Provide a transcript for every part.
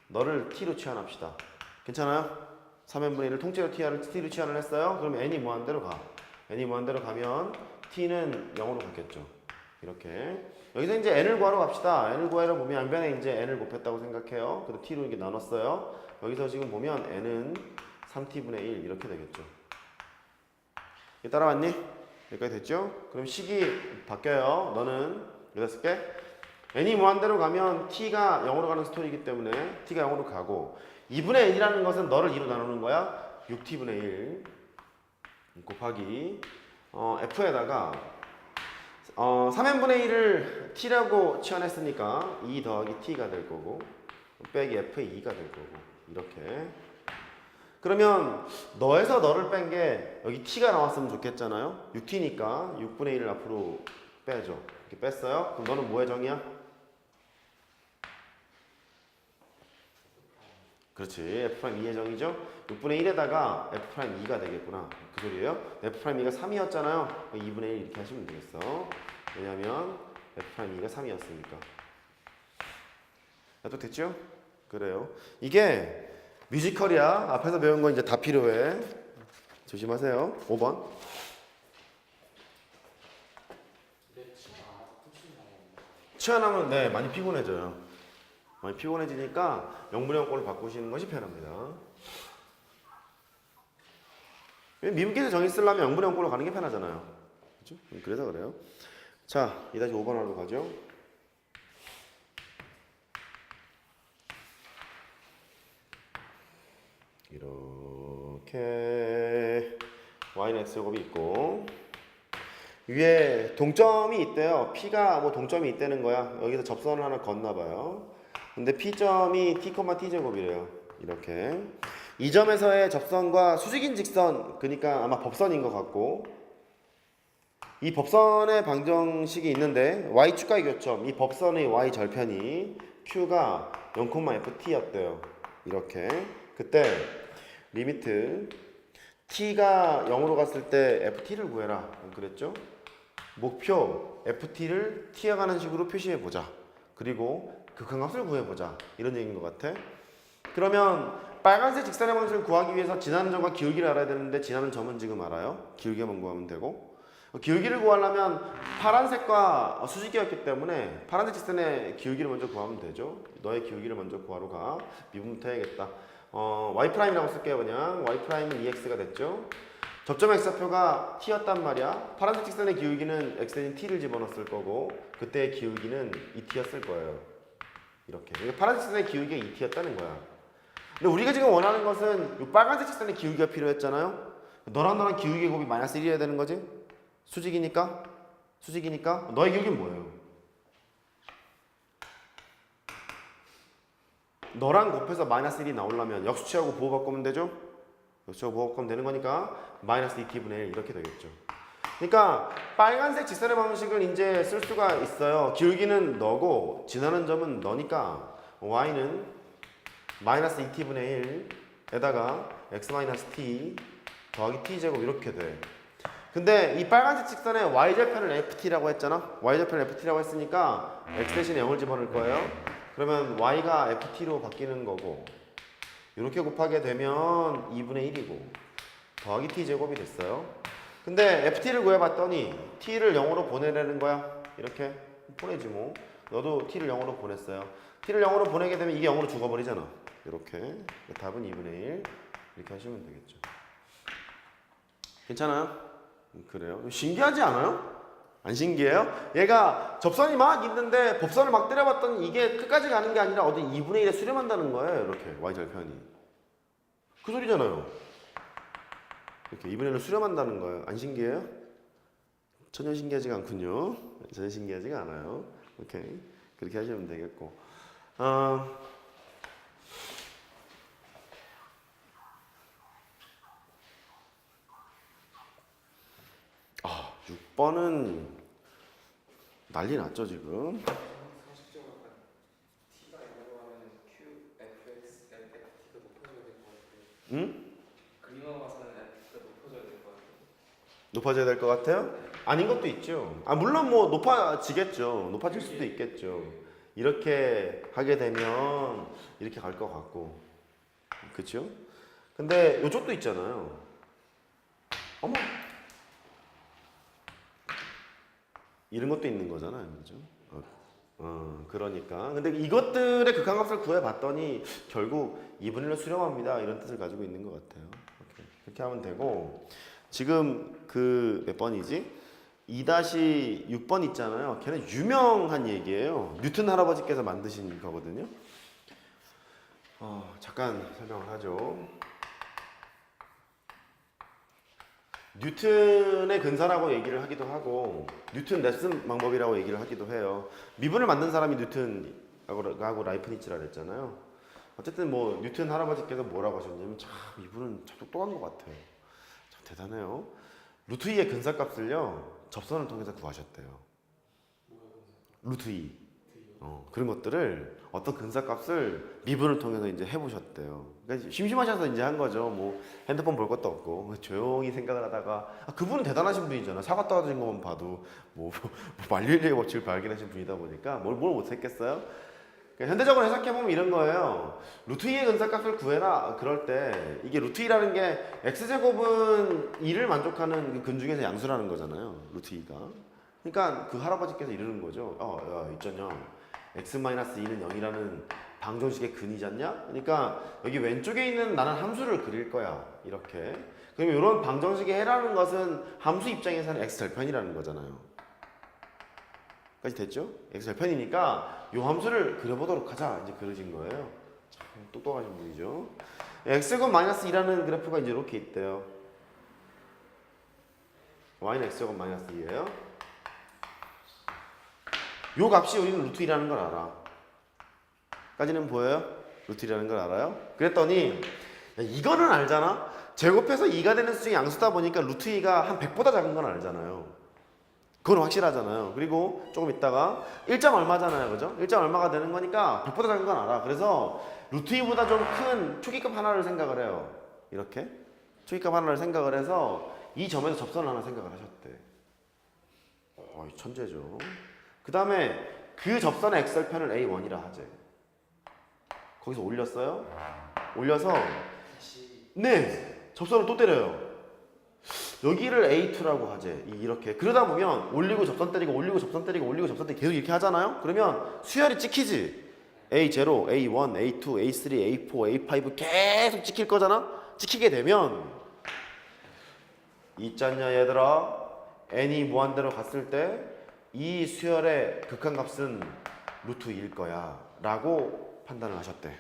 너를 t로 치환합시다. 괜찮아요? 3n분의 1을 통째로 t로 치환을 했어요. 그럼 n이 무한대로 가. n이 무한대로 가면 t는 0으로 갔겠죠. 이렇게. 여기서 이제 n을 구하러 갑시다. n을 구하러 보면 양변에 이제 n을 곱했다고 생각해요. 그리고 t로 이렇게 나눴어요. 여기서 지금 보면 n은 3t분의 1 이렇게 되겠죠. 따라왔니? 여기까지 됐죠? 그럼 식이 바뀌어요. 너는 여기다 쓸게. n이 무한대로 가면 t가 0으로 가는 스토리이기 때문에 t가 0으로 가고 2분의 n이라는 것은 너를 2로 나누는 거야. 6t분의 1 곱하기 f에다가 3n분의 1을 t라고 치환했으니까 2 더하기 t가 될 거고 빼기 f의 2가 될 거고 이렇게. 그러면 너에서 너를 뺀 게 여기 t가 나왔으면 좋겠잖아요. 6t니까 6분의 1을 앞으로 빼죠. 이렇게 뺐어요. 그럼 너는 뭐의 정이야? 그렇지. F'2의 정이죠. 6분의 1에다가 F'2가 되겠구나. 그 소리예요. F'2가 3이었잖아요. 2분의 1 이렇게 하시면 되겠어. 왜냐면 F'2가 3이었으니까. 또 됐죠? 그래요. 이게 뮤지컬이야. 앞에서 배운 건 이제 다 필요해. 조심하세요. 5번. 치환하면 네 많이 피곤해져요. 많이 피곤해지니까 0분의 0꼴로 바꾸시는 것이 편합니다. 미분계에서 정의 쓰려면 0분의 0꼴로 가는 게 편하잖아요. 그렇죠? 그래서 그래요. 자, 2-5번으로 가죠. 이렇게 y는 x제곱이 있고 위에 동점이 있대요. p가 뭐 동점이 있다는 거야. 여기서 접선을 하나 걷나 봐요. 근데 p점이 t, t제곱이래요. 이렇게 이 점에서의 접선과 수직인 직선, 그러니까 아마 법선인 것 같고 이 법선의 방정식이 있는데 y축과의 교점, 이 법선의 y 절편이 q가 0,ft였대요. 이렇게 그때 리미트 t가 0으로 갔을 때 ft를 구해라 그랬죠? 목표 ft를 t가 가는 식으로 표시해보자. 그리고 극한값을 구해보자. 이런 얘기인 것 같아. 그러면 빨간색 직선의 방식을 구하기 위해서 지나는 점과 기울기를 알아야 되는데 지나는 점은 지금 알아요. 기울기만 구하면 되고 기울기를 구하려면 파란색과 수직이었기 때문에 파란색 직선의 기울기를 먼저 구하면 되죠. 너의 기울기를 먼저 구하러 가. 미분부터 해야겠다. y'이라고 쓸게요. 그냥 y'은 2x가 됐죠. 접점 x좌표가 t였단 말이야. 파란색 직선의 기울기는 x인 t를 집어넣었을 거고 그때의 기울기는 2t였을 거예요. 이렇게. 파란색 직선의 기울기가 2t였다는 거야. 근데 우리가 지금 원하는 것은 이 빨간색 직선의 기울기가 필요했잖아요. 너랑 기울기 곱이 마이너스 1이어야 되는 거지? 수직이니까? 수직이니까? 너의 기울기는 뭐예요? 너랑 곱해서 마이너스 1이 나오려면 역수치하고 부호 바꾸면 되죠? 역수치하고 부호 바꾸면 되는 거니까 마이너스 2t분의 1 이렇게 되겠죠. 그러니까 빨간색 직선의 방식을 이제 쓸 수가 있어요. 기울기는 너고 지나는 점은 너니까 y는 마이너스 2t분의 1에다가 x-t 더하기 t제곱 이렇게 돼. 근데 이 빨간색 직선의 y절편을 ft라고 했잖아. y절편을 ft라고 했으니까 x 대신에 0을 집어넣을 거예요. 그러면 y가 ft로 바뀌는 거고 이렇게 곱하게 되면 2분의 1이고 더하기 t제곱이 됐어요. 근데 ft를 구해봤더니 t를 0으로 보내라는 거야. 이렇게 보내지 뭐. 너도 t를 0으로 보냈어요. t를 0으로 보내게 되면 이게 0으로 죽어버리잖아. 이렇게. 답은 2분의 1 이렇게 하시면 되겠죠. 괜찮아요? 그래요. 신기하지 않아요? 안 신기해요? 얘가 접선이 막 있는데 법선을 막 때려봤더니 이게 끝까지 가는 게 아니라 어디 2분의 1에 수렴한다는 거예요. 이렇게 y절편이. 그 소리잖아요. 이렇게 2분의 1로 수렴한다는 거예요. 안 신기해요? 전혀 신기하지가 않군요. 전혀 신기하지가 않아요. 오케이. 그렇게 하시면 되겠고. 6번은 난리 났죠 지금. 상식적으로 약간 t가 0으로 하면 q, fx, ft가 높아져야 될 것 같아요. 응? 그림만 봐서는 f가 높아져야 될 것 같아요. 높아져야 될 것 같아요? 아닌 것도 있죠. 물론 뭐 높아지겠죠. 높아질 수도 있겠죠. 이렇게 하게 되면 이렇게 갈 것 같고, 그쵸? 근데 이쪽도 있잖아요. 어머, 이런 것도 있는 거잖아요, 그죠? 그러니까. 근데 이것들의 극한값을 구해봤더니 결국 2분의 1로 수렴합니다. 이런 뜻을 가지고 있는 것 같아요. 이렇게 하면 되고, 지금 그 몇 번이지? 2-6번 있잖아요. 걔는 유명한 얘기예요. 뉴턴 할아버지께서 만드신 거거든요. 잠깐 설명을 하죠. 뉴턴의 근사라고 얘기를 하기도 하고 뉴턴 레슨 방법이라고 얘기를 하기도 해요. 미분을 만든 사람이 뉴턴하고 라이프니츠라 그랬잖아요. 어쨌든 뭐 뉴턴 할아버지께서 뭐라고 하셨냐면 참 이분은 참 똑똑한 것 같아요. 참 대단해요. 루트 2의 근사값을요 접선을 통해서 구하셨대요. 루트 2 그런 것들을 어떤 근사값을 미분을 통해서 이제 해보셨대요. 그러니까 심심하셔서 이제 한 거죠. 뭐 핸드폰 볼 것도 없고 조용히 생각을 하다가 그분은 대단하신 분이잖아. 사과 떨어진 것만 봐도 뭐 만릴리의 법칙을 발견하신 분이다 보니까 뭘 못했겠어요. 그러니까 현대적으로 해석해보면 이런 거예요. 루트 2의 근사값을 구해라. 그럴 때 이게 루트 2라는 게 x제곱은 2를 만족하는 그 근 중에서 양수라는 거잖아요. 루트 2가. 그러니까 그 할아버지께서 이러는 거죠. 야, 있잖냐. x-2는 0이라는 방정식의 근이지 않냐? 그러니까 여기 왼쪽에 있는 나는 함수를 그릴 거야. 이렇게. 그럼 이런 방정식의 해라는 것은 함수 입장에서는 x절편이라는 거잖아요. 까지 됐죠? x절편이니까 이 함수를 그려보도록 하자. 이제 그려진 거예요. 참 똑똑하신 분이죠. x제곱 마이너스 2라는 그래프가 이제 이렇게 있대요. y는 x제곱 마이너스 2예요. 요 값이 우리는 루트 2라는 걸 알아. 까지는 보여요? 루트 2라는 걸 알아요? 그랬더니 야, 이거는 알잖아? 제곱해서 2가 되는 수중의 양수다 보니까 루트 2가 한 100보다 작은 건 알잖아요. 그건 확실하잖아요. 그리고 조금 있다가 1점 얼마잖아요. 그죠? 1점 얼마가 되는 거니까 100보다 작은 건 알아. 그래서 루트 2보다 좀 큰 초기값 하나를 생각을 해요. 이렇게. 초기값 하나를 생각을 해서 이 점에서 접선을 하나 생각을 하셨대. 천재죠. 그 다음에 그 접선의 x절편을 A1이라 하재. 거기서 올렸어요. 올려서 네 접선을 또 때려요. 여기를 A2라고 하재. 이렇게 이러다 보면 올리고 접선 때리고 올리고 접선 때리고 올리고 접선 때리고 계속 이렇게 하잖아요. 그러면 수열이 찍히지. A0, A1, A2, A3, A4, A5 계속 찍힐 거잖아. 찍히게 되면 있잖냐 얘들아. n이 무한대로 갔을 때 이 수열의 극한값은 루트 2일 거야 라고 판단을 하셨대.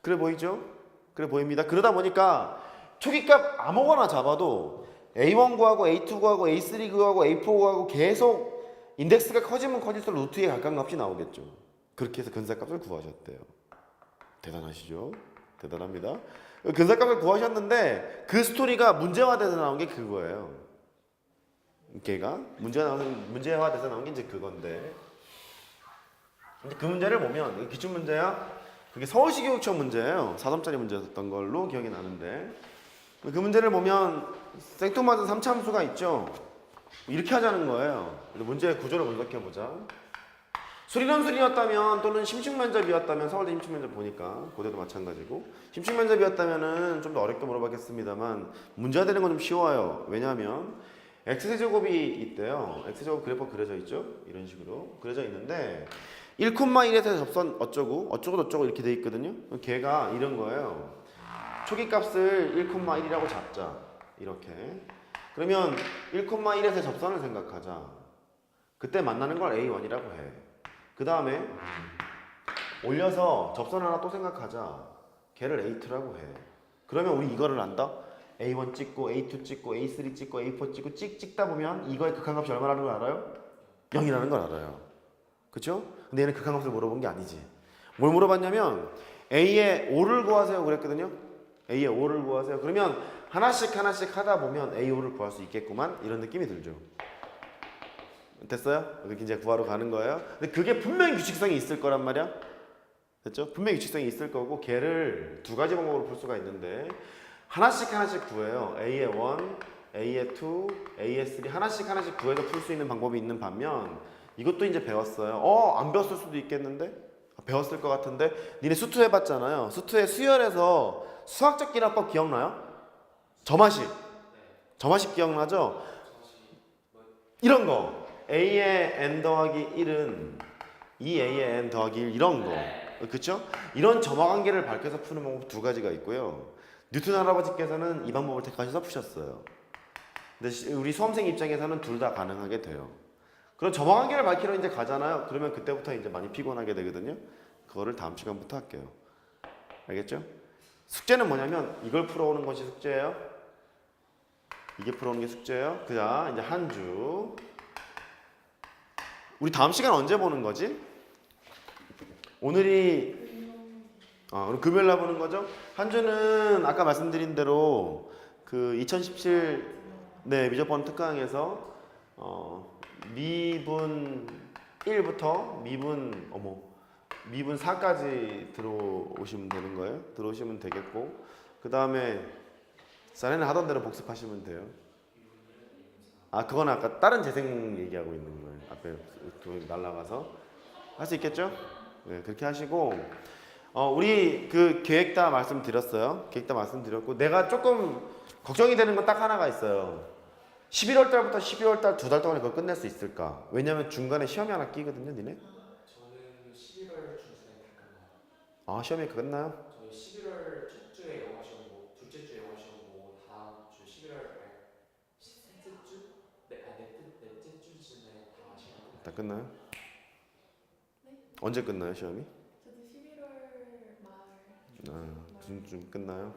그래 보이죠? 그래 보입니다. 그러다 보니까 초기값 아무거나 잡아도 A1 구하고 A2 구하고 A3 구하고 A4 구하고 계속 인덱스가 커지면 커질수록 루트 2의 각각값이 나오겠죠. 그렇게 해서 근사값을 구하셨대요. 대단하시죠? 대단합니다. 근사값을 구하셨는데 그 스토리가 문제화돼서 나온 게 그거예요. 걔가 문제화돼서 나온 게 이제 그건데, 근데 그 문제를 보면 기출 문제야. 그게 서울시 교육청 문제예요. 4점짜리 문제였던 걸로 기억이 나는데 그 문제를 보면 생뚱맞은 3차함수가 있죠. 이렇게 하자는 거예요. 문제의 구조를 분석해 보자. 수리논술이었다면 또는 심층면접이었다면 서울대 심층면접 보니까 고대도 마찬가지고 심층면접이었다면은 좀 더 어렵게 물어봤겠습니다만 문제가 되는 건 좀 쉬워요. 왜냐하면 x제곱이 있대요. x제곱 그래프 그려져 있죠. 이런 식으로 그려져 있는데 1,1에서 접선 어쩌고 저쩌고 이렇게 돼 있거든요. 걔가 이런 거예요. 초기값을 1,1이라고 잡자. 이렇게. 그러면 1,1에서 접선을 생각하자. 그때 만나는 걸 A1이라고 해. 그 다음에 올려서 접선 하나 또 생각하자. 걔를 A2라고 해. 그러면 우리 이거를 안다? A1 찍고 A2 찍고 A3 찍고 A4 찍고 찍다 보면 이거의 극한값이 얼마라는 걸 알아요? 0이라는 걸 알아요. 그쵸? 근데 얘는 극한값을 물어본 게 아니지. 뭘 물어봤냐면 A의 5를 구하세요 그랬거든요. A의 5를 구하세요. 그러면 하나씩 하다 보면 A5를 구할 수 있겠구만 이런 느낌이 들죠. 됐어요? 이렇게 이제 구하러 가는 거예요. 근데 그게 분명히 규칙성이 있을 거란 말이야. 됐죠? 분명히 규칙성이 있을 거고 걔를 두 가지 방법으로 풀 수가 있는데 하나씩 구해요. A의 1, A의 2, A의 3 하나씩 구해서 풀 수 있는 방법이 있는 반면 이것도 이제 배웠어요. 안 배웠을 수도 있겠는데? 배웠을 것 같은데? 니네 수투 해봤잖아요. 수투의 수열에서 수학적 기납법 기억나요? 점화식. 점화식 기억나죠? 이런 거. a의 n 더하기 1은 2a의 n 더하기 1 이런 거. 그쵸? 이런 점화 관계를 밝혀서 푸는 방법 두 가지가 있고요. 뉴턴 할아버지께서는 이 방법을 택하셔서 푸셨어요. 근데 우리 수험생 입장에서는 둘 다 가능하게 돼요. 그럼 점화 관계를 밝히러 이제 가잖아요. 그러면 그때부터 이제 많이 피곤하게 되거든요. 그거를 다음 시간부터 할게요. 알겠죠? 숙제는 뭐냐면 이걸 풀어오는 것이 숙제예요. 이게 풀어오는 게 숙제예요. 그자 이제 한 주. 우리 다음 시간 언제 보는 거지? 오늘이 그럼 금요일 날 보는 거죠? 한 주는 아까 말씀드린 대로 그 2017 미적분 특강에서 미분 1부터 미분 4까지 들어오시면 되는 거예요. 들어오시면 되겠고 그 다음에 자네는 하던 대로 복습하시면 돼요. 그건 아까 다른 재생 얘기하고 있는 거예요. 앞에 날라가서 할 수 있겠죠? 네, 그렇게 하시고 우리 그 계획 다 말씀드렸어요. 계획 다 말씀드렸고 내가 조금 걱정이 되는 건 딱 하나가 있어요. 11월 달부터 12월 달 두 달 동안에 그걸 끝낼 수 있을까? 왜냐면 중간에 시험이 하나 끼거든요, 니네. 저는 11월 중순에 다 끝나요. 시험이 끝나요? 저희 11월 첫 주에 영어 시험 보고 둘째 주에 영어 시험 보고 다음 주 11월 셋째 주? 넷째 주쯤에 다 시험 끝나요. 다 끝나요? 네? 언제 끝나요, 시험이? 저도 11월 말 좀 끝나요?